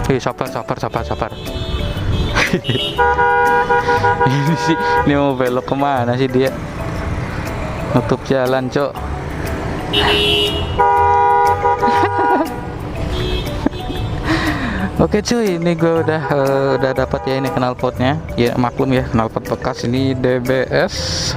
Sabar, sabar, sabar, sabar. Ini sih, ini mau belok kemana sih dia? Nutup jalan, cok. Oke cuy, ini gue udah dapat ya ini knalpotnya. Ya maklum ya, knalpot bekas ini DBS.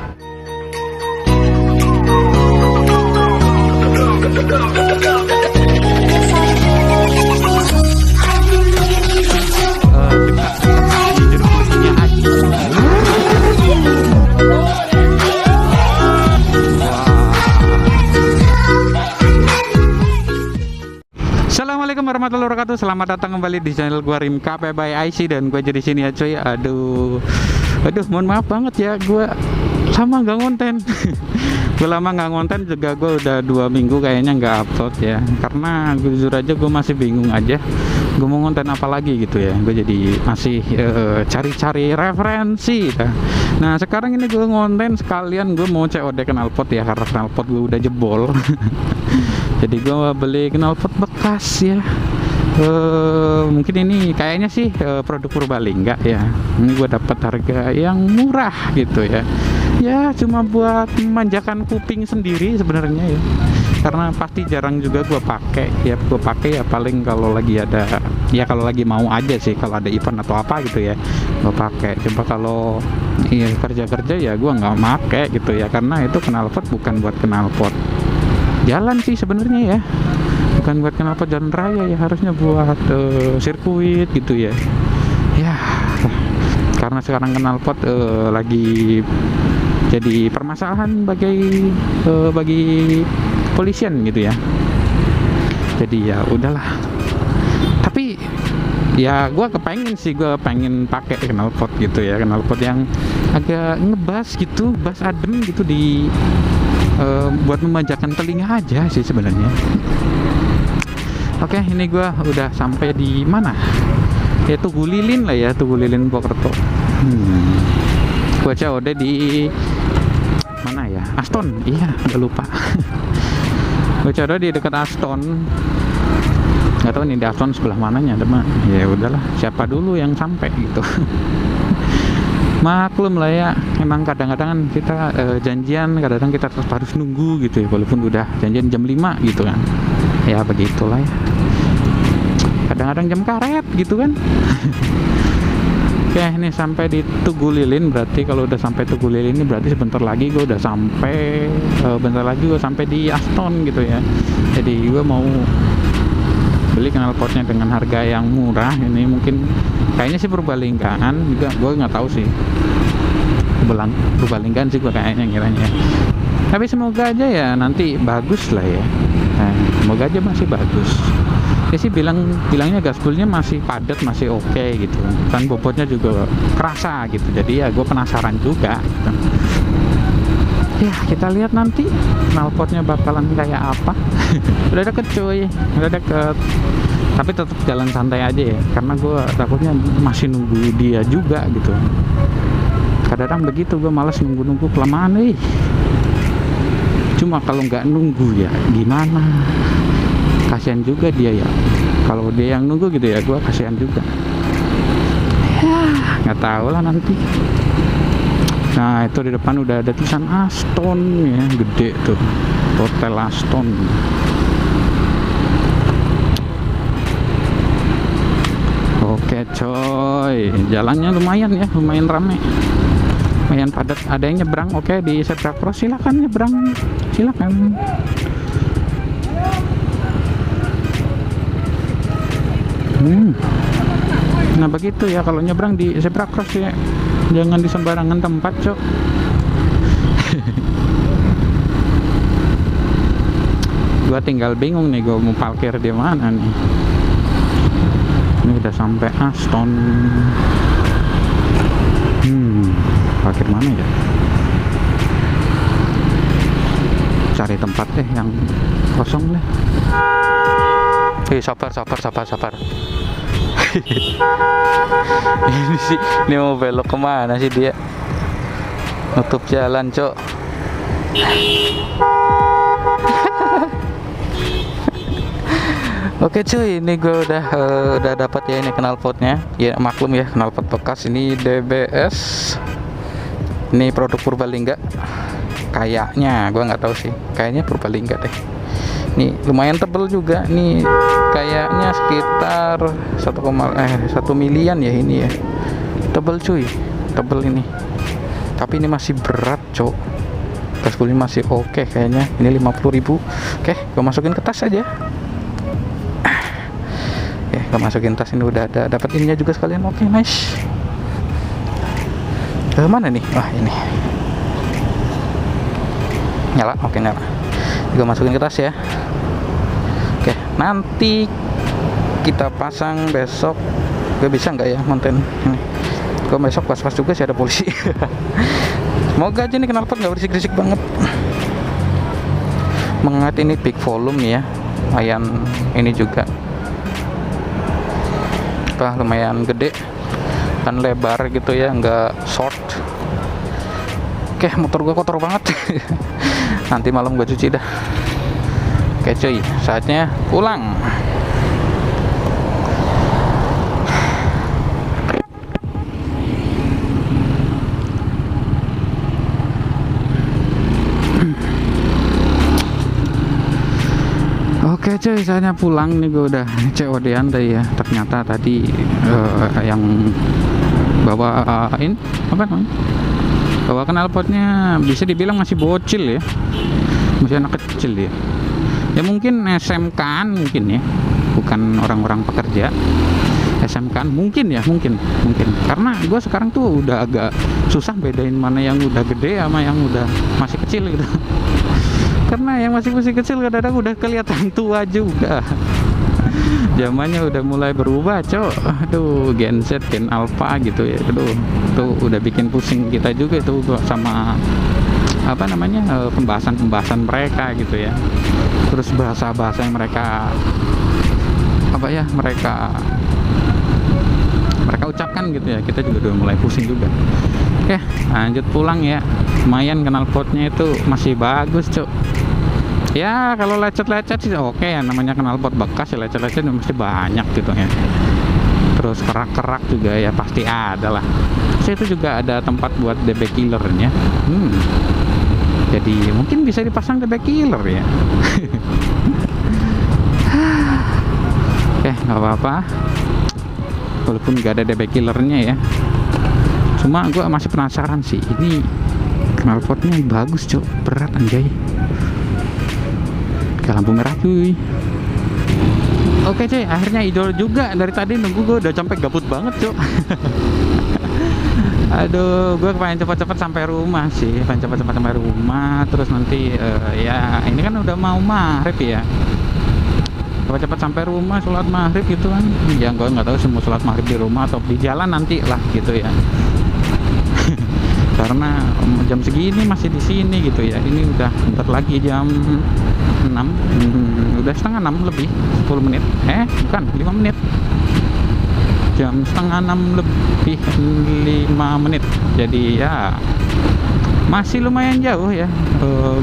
Assalamualaikum warahmatullahi wabarakatuh. Selamat datang kembali di channel gua Rimka by IC dan gue jadi sini ya cuy. Aduh, mohon maaf banget ya, gue lama nggak ngonten. Gue lama nggak ngonten juga, gue udah 2 minggu kayaknya nggak upload ya. Karena jujur aja gue masih bingung aja, gue mau ngonten apa lagi gitu ya. Gue jadi masih cari-cari referensi. Nah sekarang ini gue ngonten sekalian gue mau COD knalpot ya, karena knalpot gue udah jebol. Jadi gue beli knalpot bekas ya. Mungkin ini kayaknya sih produk Purbalingga ya. Ini gue dapat harga yang murah gitu ya. Ya cuma buat memanjakan kuping sendiri sebenarnya ya. Karena pasti jarang juga gue pakai ya. Gue pakai ya paling kalau lagi ada, ya kalau lagi mau aja sih, kalau ada event atau apa gitu ya gue pakai. Coba kalau iya kerja ya gue nggak pakai gitu ya, karena itu knalpot bukan buat knalpot jalan sih sebenarnya ya, bukan buat knalpot jalan raya ya, harusnya buat sirkuit gitu ya. Ya karena sekarang knalpot lagi jadi permasalahan bagi polisian gitu ya. Jadi ya udahlah. Tapi ya gue pengen pakai knalpot gitu ya, knalpot yang agak ngebas gitu, bass adem gitu di buat memanjakan telinga aja sih sebenarnya. Oke, ini gue udah sampai di mana? Ya Tugu Lilin lah ya, Tugu Lilin Purwokerto. Gue COD di mana ya? Aston. Iya, udah lupa. Gue COD di dekat Aston. Gak tahu nih di Aston sebelah mananya, teman. Ya udahlah, siapa dulu yang sampai gitu. Maklum lah ya, emang kadang-kadang kan kita janjian, kadang-kadang kita tetap harus nunggu gitu ya, walaupun udah janjian jam 5 gitu kan. Ya begitulah ya, kadang-kadang jam karet gitu kan. Oke, ini sampai di Tugu Lilin, berarti kalau udah sampai Tugu Lilin ini berarti sebentar lagi gue udah sampai, bentar lagi gue sampai di Aston gitu ya. Jadi gue mau beli knalpotnya dengan harga yang murah. Ini mungkin kayaknya sih Purbalinggaan juga, gue nggak tahu sih. Purbalinggaan sih gue kayaknya ngiranya. Tapi semoga aja ya nanti bagus lah ya. Nah, semoga aja masih bagus. Dia sih bilangnya gaspolnya masih padat, masih oke gitu. Dan bobotnya juga kerasa gitu. Jadi ya gue penasaran juga gitu. Ya kita lihat nanti knalpotnya bakalan kayak apa. Udah deket cuy, udah deket. Tapi tetap jalan santai aja ya, karena gue takutnya masih nunggu dia juga gitu. Kadang-kadang begitu, gue malas nunggu kelamaan nih. Cuma kalau nggak nunggu ya gimana, kasihan juga dia ya. Kalau dia yang nunggu gitu ya, gue kasihan juga. Ya nggak tahu lah nanti. Nah itu di depan udah ada tulisan Aston ya, gede tuh, Hotel Aston. Oke coy, jalannya lumayan ya, lumayan rame, lumayan padat. Ada yang nyebrang, oke di zebra cross, silakan nyebrang, silakan. Nah begitu ya kalau nyebrang di zebra cross ya, jangan di sembarangan tempat cok. Gua tinggal bingung nih, gua mau parkir di mana nih. Ini udah sampai Aston. Parkir mana ya? Cari tempat deh yang kosong deh. Sabar, sabar, sabar, sabar. Ini sih, ini mau belok kemana sih dia? Nutup jalan, cok. Oke cuy, ini gue udah dapat ya ini knalpotnya. Ya maklum ya, knalpot bekas ini DBS. Ini produk Purbalingga. Kayaknya, gue nggak tahu sih. Kayaknya Purbalingga deh. Nih lumayan tebel juga. Nih kayaknya sekitar 1 milian ya ini ya. Tebel cuy, tebel ini. Tapi ini masih berat cok. Gas kulitnya masih oke kayaknya. Ini 50.000. Oke, gue masukin ke tas aja. Kita masukin tas, ini udah ada dapat ininya juga sekalian. Oke, nice. Mana nih? Wah, ini nyala. Oke, nyala. Juga masukin ke tas ya. Oke, nanti kita pasang besok. Gue bisa nggak ya konten ini? Gue besok pas-pas juga sih ada polisi. Semoga aja nih knalpot nggak berisik-berisik banget. Mengingat ini big volume nih ya, lumayan ini juga lumayan gede dan lebar gitu ya, nggak short. Oke, motor gua kotor banget. Nanti malam gua cuci dah. Oke cuy, saatnya pulang. Oke cuy, saatnya pulang nih. Gue udah COD-an tadi ya. Ternyata tadi yang bawain apa namanya, bawa knalpotnya bisa dibilang masih bocil ya, masih anak kecil ya. Ya mungkin SMK-an mungkin ya, bukan orang-orang pekerja. SMK-an mungkin ya, mungkin karena gue sekarang tuh udah agak susah bedain mana yang udah gede sama yang udah masih kecil gitu. Karena yang masih kecil kadang-kadang udah kelihatan tua juga. Zamannya udah mulai berubah cok. Aduh, Gen Z, Gen Alpha gitu ya. Aduh, tuh udah bikin pusing kita juga tuh sama apa namanya, pembahasan mereka gitu ya. Terus bahasa yang mereka apa ya, mereka ucapkan gitu ya. Kita juga udah mulai pusing juga. Oke, lanjut pulang ya. Lumayan knalpotnya itu masih bagus cok. Ya kalau lecet-lecet sih oke ya, namanya knalpot bekas ya, lecet-lecet mesti banyak gitu ya. Terus kerak-kerak juga ya pasti ada lah. Terus itu juga ada tempat buat DB killernya. Jadi mungkin bisa dipasang DB killer ya. Oke, nggak apa-apa. Walaupun nggak ada DB killernya ya. Cuma gue masih penasaran sih, ini knalpotnya bagus cok, berat anjay. Ke lampu merah cuy. Oke cuy, akhirnya idol juga. Dari tadi nunggu gue udah sampai gabut banget cok. Aduh, gue pengen cepat-cepat sampai rumah sih, terus nanti ya ini kan udah mau maghrib ya, cepat-cepat sampai rumah, sholat maghrib gitu kan. Ya gue nggak tahu sih mau sholat maghrib di rumah atau di jalan nanti lah gitu ya. Karena jam segini masih di sini gitu ya. Ini udah bentar lagi jam 6, udah setengah 6 lebih 10 menit. Bukan 5 menit. Jam setengah 6 lebih 5 menit. Jadi ya masih lumayan jauh ya.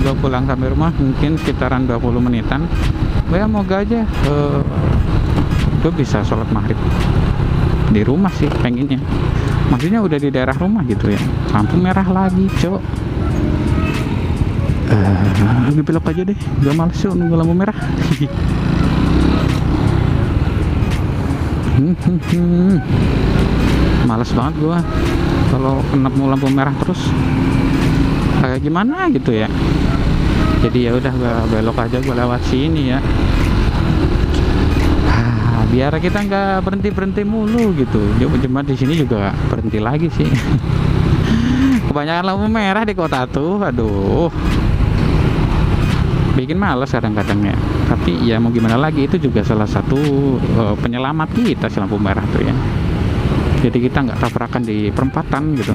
Gue pulang sampai rumah mungkin sekitaran 20 menitan. Ya moga aja gue bisa sholat maghrib di rumah sih pengennya. Maksudnya udah di daerah rumah gitu ya. Lampu merah lagi cok. Lebih belok aja deh, gak males yuk nunggu lampu merah. Males banget gua kalau kena lampu merah terus. Kayak gimana gitu ya. Jadi ya udah gua belok aja, gua lewat sini ya. Biar kita nggak berhenti mulu gitu. Cuma di sini juga berhenti lagi sih. Kebanyakan lampu merah di kota tuh, aduh, bikin males kadang-kadang ya. Tapi ya mau gimana lagi, itu juga salah satu penyelamat kita si lampu merah tuh ya. Jadi kita nggak tabrakan di perempatan gitu.